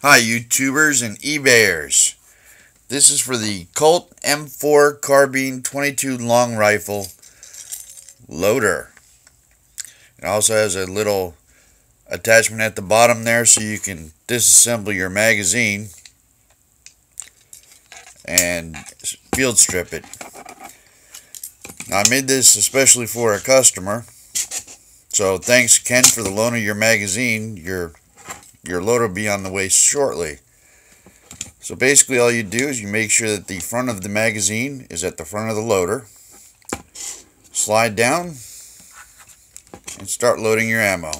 Hi YouTubers and eBayers. This is for the Colt M4 Carbine 22 long rifle loader. It also has a little attachment at the bottom there so you can disassemble your magazine and field strip it. Now, I made this especially for a customer, so thanks Ken for the loan of your magazine. Your loader will be on the way shortly. So basically all you do is you make sure that the front of the magazine is at the front of the loader. Slide down and start loading your ammo.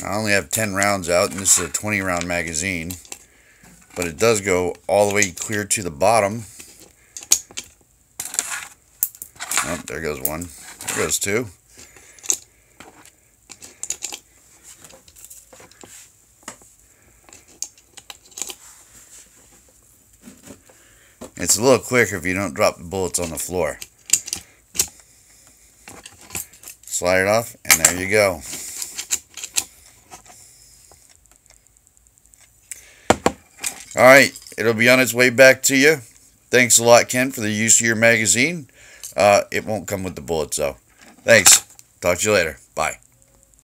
I only have 10 rounds out, and this is a 20 round magazine, but it does go all the way clear to the bottom. Oh, there goes one. There goes two. It's a little quicker if you don't drop the bullets on the floor. Slide it off, and there you go. Alright, it'll be on its way back to you. Thanks a lot, Ken, for the use of your magazine. It won't come with the bullets, though. Thanks. Talk to you later. Bye.